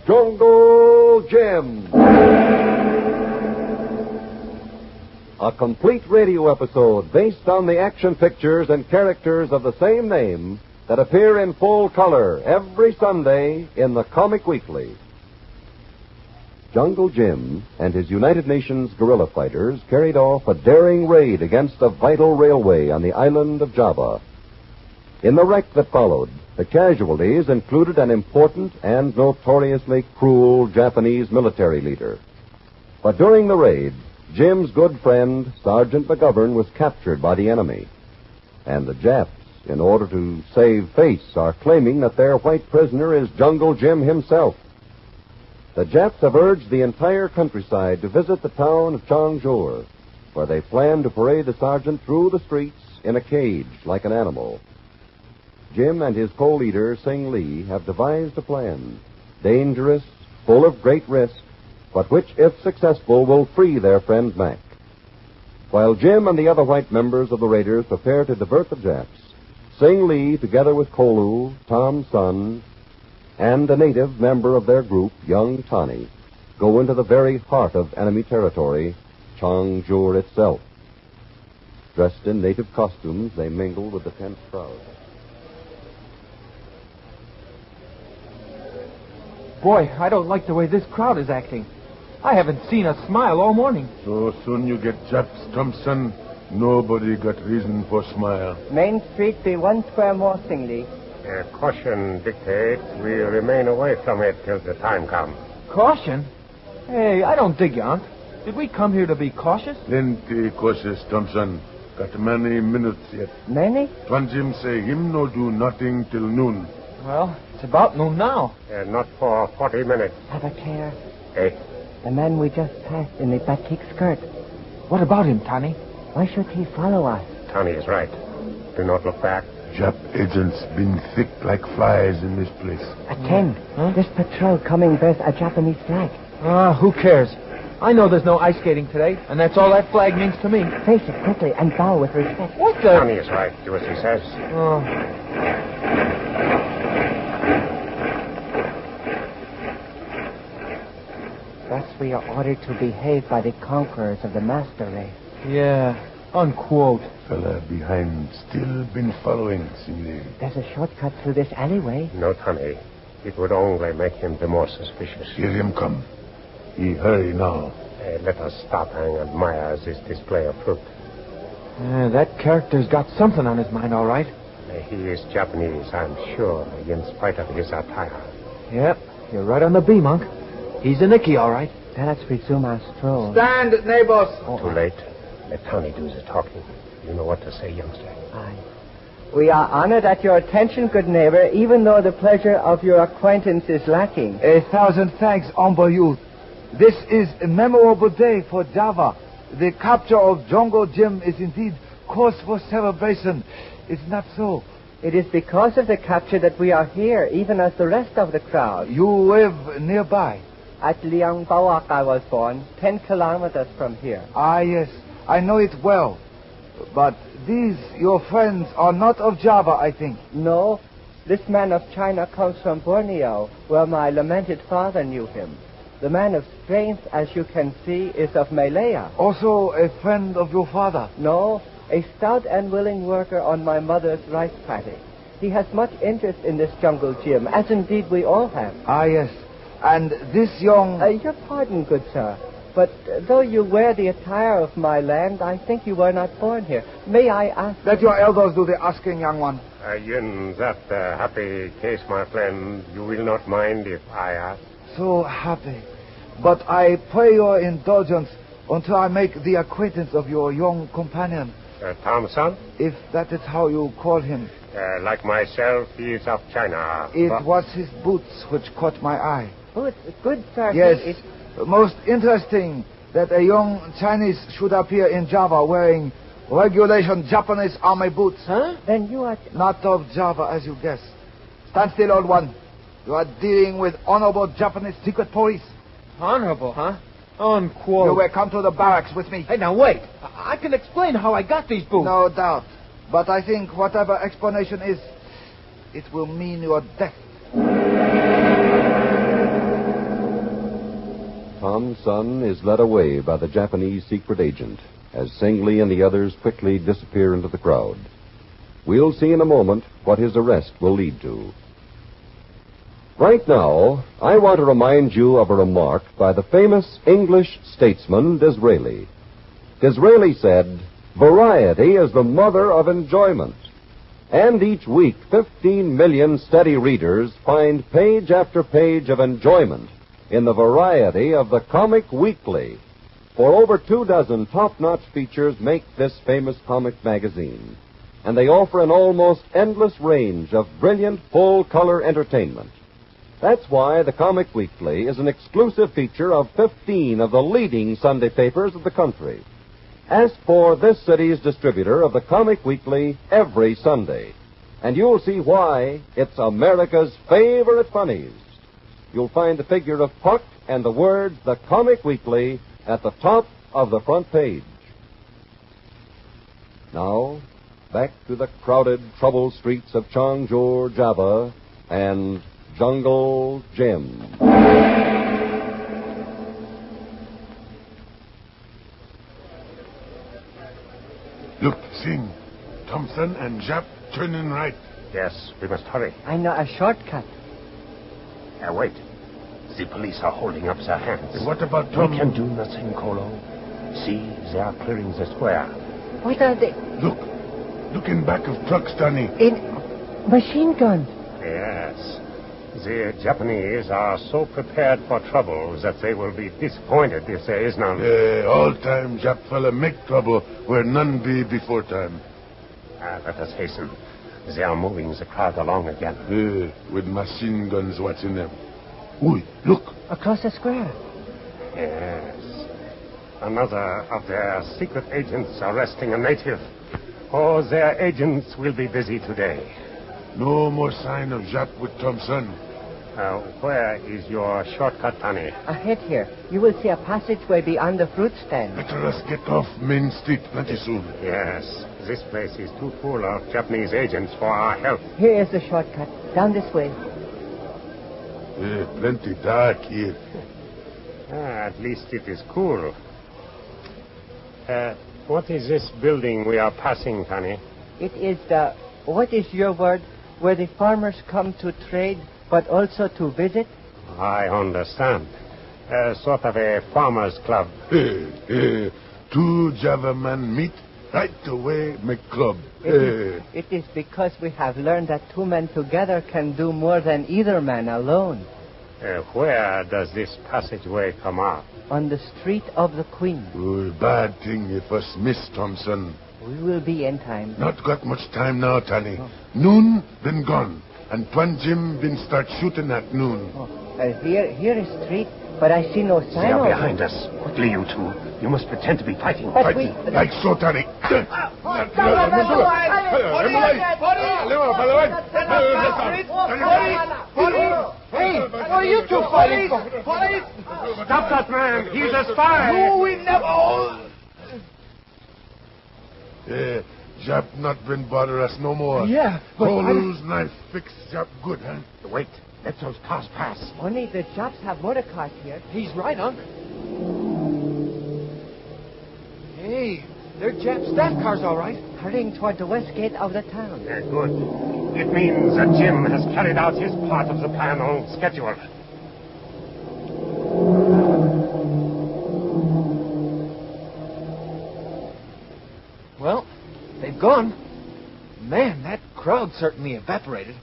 Jungle Jim. A complete radio episode based on the action pictures and characters of the same name that appear in full color every Sunday in the Comic Weekly. Jungle Jim and his United Nations guerrilla fighters carried off a daring raid against a vital railway on the island of Java. In the wreck that followed, the casualties included an important and notoriously cruel Japanese military leader. But during the raid, Jim's good friend, Sergeant McGovern, was captured by the enemy. And the Japs, in order to save face, are claiming that their white prisoner is Jungle Jim himself. The Japs have urged the entire countryside to visit the town of Chongjur, where they plan to parade the sergeant through the streets in a cage like an animal. Jim and his co-leader, Sing Lee, have devised a plan, dangerous, full of great risk, but which, if successful, will free their friend Mac. While Jim and the other white members of the raiders prepare to divert the Japs, Sing Lee, together with Kolu, Tom's son, and a native member of their group, young Tani, go into the very heart of enemy territory, Chongjur itself. Dressed in native costumes, they mingle with the tense crowd. Boy, I don't like the way this crowd is acting. I haven't seen a smile all morning. So soon you get Japs, Thompson. Nobody got reason for smile. Main Street be 1 square more, Sing Lee. Caution dictates we remain away from it till the time comes. Caution? Hey, I don't dig you, Aunt. Did we come here to be cautious? Plenty cautious, Thompson. Got many minutes yet. Many? Tuan Jim say him no do nothing till noon. Well, it's about noon now. Not for 40 minutes. Have a care. Eh? The man we just passed in the batik skirt. What about him, Tani? Why should he follow us? Tony is right. Do not look back. Jap agents been thick like flies in this place. Attend. Huh? This patrol coming bears a Japanese flag. Who cares? I know there's no ice skating today, and that's all that flag means to me. Face it quickly and bow with respect. What the... Tony is right. Do as he says. Oh. Thus we are ordered to behave by the conquerors of the master race. Yeah, unquote. Fella behind still been following, Singley. There's a shortcut through this alleyway. No, Tony. It would only make him the more suspicious. Hear him come. He hurry now. Let us stop and admire this display of fruit. That character's got something on his mind, all right. He is Japanese, I'm sure, in spite of his attire. Yep, you're right on the bee, Monk. He's a Nicky, all right. Let's resume our stroll. Stand, neighbors. Too late. Let Tony do the talking. You know what to say, youngster. Aye. We are honored at your attention, good neighbor, even though the pleasure of your acquaintance is lacking. 1,000 thanks, humble youth. This is a memorable day for Java. The capture of Jungle Jim is indeed cause for celebration. It's not so. It is because of the capture that we are here, even as the rest of the crowd. You live nearby. At Liang Bawak I was born, 10 kilometers from here. Ah, yes. I know it well. But these, your friends, are not of Java, I think. No, this man of China comes from Borneo, where my lamented father knew him. The man of strength, as you can see, is of Malaya. Also a friend of your father. No, a stout and willing worker on my mother's rice paddock. He has much interest in this Jungle Jim, as indeed we all have. Ah, yes. And this young... Your pardon, good sir. But though you wear the attire of my land, I think you were not born here. May I ask... Let your elders do the asking, young one. In that happy case, my friend, you will not mind if I ask? So happy. But I pray your indulgence until I make the acquaintance of your young companion. Thompson? If that is how you call him. Like myself, he is of China. It was his boots which caught my eye. Oh, it's good, sir. Yes. Most interesting that a young Chinese should appear in Java wearing regulation Japanese army boots. Huh? Then you are... Not of Java, as you guess. Stand still, old one. You are dealing with honorable Japanese secret police. Honorable, huh? Unquote. You will come to the barracks with me. Hey, now wait. I can explain how I got these boots. No doubt. But I think whatever explanation is, it will mean your death. Tom Sun is led away by the Japanese secret agent as Singly and the others quickly disappear into the crowd. We'll see in a moment what his arrest will lead to. Right now, I want to remind you of a remark by the famous English statesman Disraeli. Disraeli said, "Variety is the mother of enjoyment." And each week, 15 million steady readers find page after page of enjoyment in the variety of the Comic Weekly. For over 24 top-notch features make this famous comic magazine. And they offer an almost endless range of brilliant, full-color entertainment. That's why the Comic Weekly is an exclusive feature of 15 of the leading Sunday papers of the country. Ask for this city's distributor of the Comic Weekly every Sunday, and you'll see why it's America's favorite funnies. You'll find the figure of Puck and the words "The Comic Weekly" at the top of the front page. Now, back to the crowded, troubled streets of Cheongju, Java, and Jungle Jim. Look, Sing. Thompson and Jap turning right. Yes, we must hurry. I know a shortcut. Wait. The police are holding up their hands. What about We Tom? can do nothing, Colo. See, they are clearing the square. What are they? Look. Look in back of trucks, Danny. In machine guns. Yes. The Japanese are so prepared for trouble that they will be disappointed if there is none. All time Jap fella make trouble where none be before time. Let us hasten. They are moving the crowd along again. With machine guns watching them. Oi, look. Across the square. Yes. Another of their secret agents arresting a native. Oh, their agents will be busy today. No more sign of Jap with Thompson. Where is your shortcut, Tani? Ahead here. You will see a passageway beyond the fruit stand. Better us get off Main Street plenty soon. Yes. This place is too full of Japanese agents for our help. Here is the shortcut. Down this way. Plenty dark here. At least it is cool. What is this building we are passing, Tani? It is the, what is your word, where the farmers come to trade, but also to visit? I understand. Sort of a farmers' club. Two Java men meet, right away make club. It is because we have learned that two men together can do more than either man alone. Where does this passageway come out? On the street of the Queen. Bad thing if us miss Thompson. We will be in time. Not got much time now, Tani. Noon been gone, and Twan Jim been start shooting at noon. Here is street, but I see no They sign are of behind us. Quickly, you two. You must pretend to be fighting. But Fighting. Like so, Tani. Hey, what are you two fighting for? Stop that man. He's a spy. No, we never... Jap not been bother us no more. Yeah, but Kolu's knife fix Jap good, huh? Wait. Let those cars pass. Only the Japs have motor cars here. He's right, Unc. Hey, they're Jap staff cars, all right. Hurrying toward the west gate of the town. Good. It means that Jim has carried out his part of the plan on schedule. Well, they've gone. Man, that crowd certainly evaporated.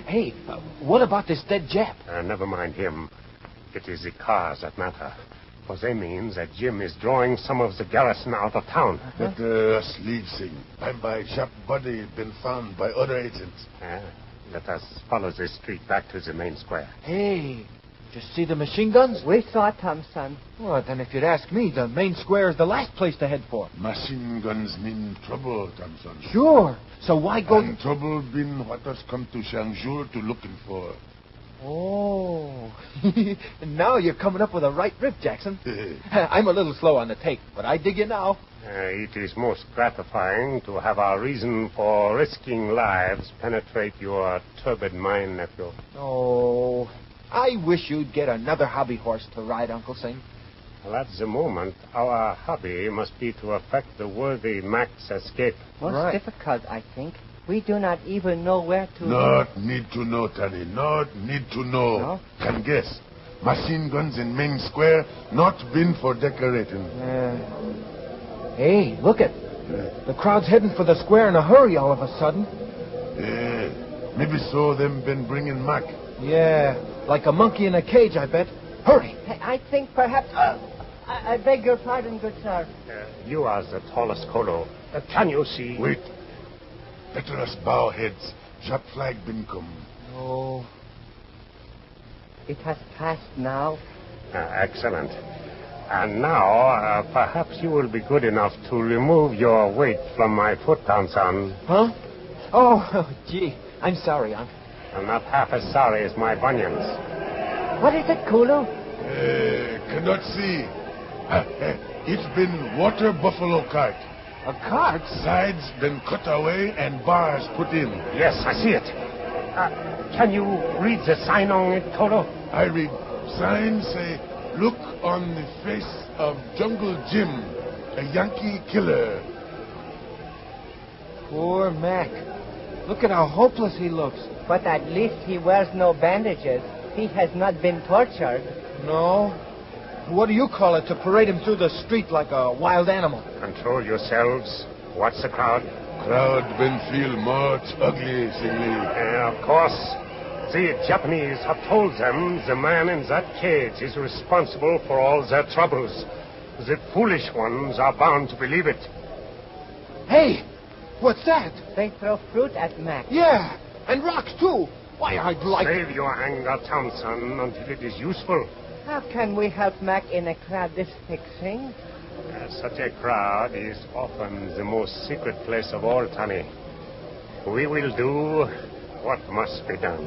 Hey, what about this dead Jap? Never mind him. It is the cars that matter. For they mean that Jim is drawing some of the garrison out of town. Let us leave, Sing. By Jap body been found by other agents. Let us follow this street back to the main square. Hey, just see the machine guns? We saw Thompson. Well, then if you'd ask me, the main square is the last place to head for. Machine guns mean trouble, Thompson. Sure. So why go... And trouble been what us come to Cheongju to looking for. Oh. Now you're coming up with a right riff, Jackson. I'm a little slow on the take, but I dig you now. It is most gratifying to have our reason for risking lives penetrate your turbid mind, nephew. Oh, I wish you'd get another hobby horse to ride, Uncle Sing. Well, at the moment, our hobby must be to effect the worthy Mac's escape. Most difficult, I think. We do not even know where to... Not need to know, Tani. Not need to know. No? Can guess. Machine guns in main square, not been for decorating. Hey, look it. The crowd's heading for the square in a hurry all of a sudden. Maybe so them been bringing Mac. Yeah, like a monkey in a cage, I bet. Hurry. I think perhaps... I beg your pardon, good sir. You are the tallest Kolo. Can you see? Wait. Better us bow heads. Jap flag been come. Oh. It has passed now. Excellent. And now, perhaps you will be good enough to remove your weight from my foot, Tarzan. Huh? Oh, gee. I'm sorry, Unc. I'm not half as sorry as my bunions. What is it, Kulu? Cannot see. It's been water buffalo cart. A cart? Sides been cut away and bars put in. Yes, I see it. Can you read the sign on it, Kolo? I read sign say, look on the face of Jungle Jim, a Yankee killer. Poor Mac. Look at how hopeless he looks. But at least he wears no bandages. He has not been tortured. No. What do you call it to parade him through the street like a wild animal? Control yourselves. Watch the crowd. Crowd been feel much ugly, Singly. Of course. The Japanese have told them the man in that cage is responsible for all their troubles. The foolish ones are bound to believe it. Hey, what's that? They throw fruit at Mac. Yeah, and rocks too. Why, I'd like... Save your anger, Thompson, until it is useful. How can we help Mac in a crowd this fixing? Such a crowd is often the most secret place of all, Tani. We will do what must be done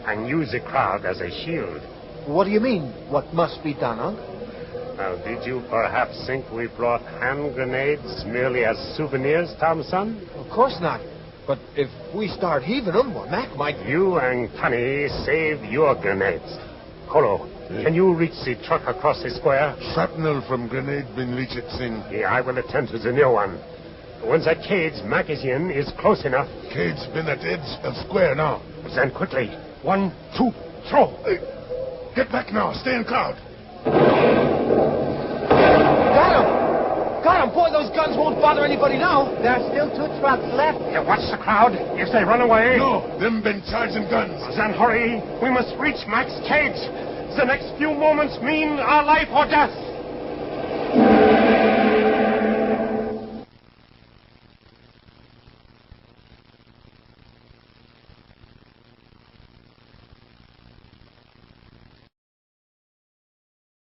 and use the crowd as a shield. What do you mean, what must be done, Unc? Now, did you perhaps think we brought hand grenades merely as souvenirs, Thompson? Of course not. But if we start heaving them, well, Mac might... You and Tani save your grenades. Kolo, can you reach the truck across the square? Shrapnel from grenade been reached, Sing. Yeah, I will attend to the near one. When that cage Mac is in is close enough... Cage been at edge of square now. Then quickly. 1, 2, throw. Get back now. Stay in crowd. Got him! Got him! Boy, those guns won't bother anybody now. There are still 2 trucks left. Yeah, watch the crowd. If they run away... No, them been charging guns. Then hurry. We must reach Mac's cage. The next few moments mean our life or death.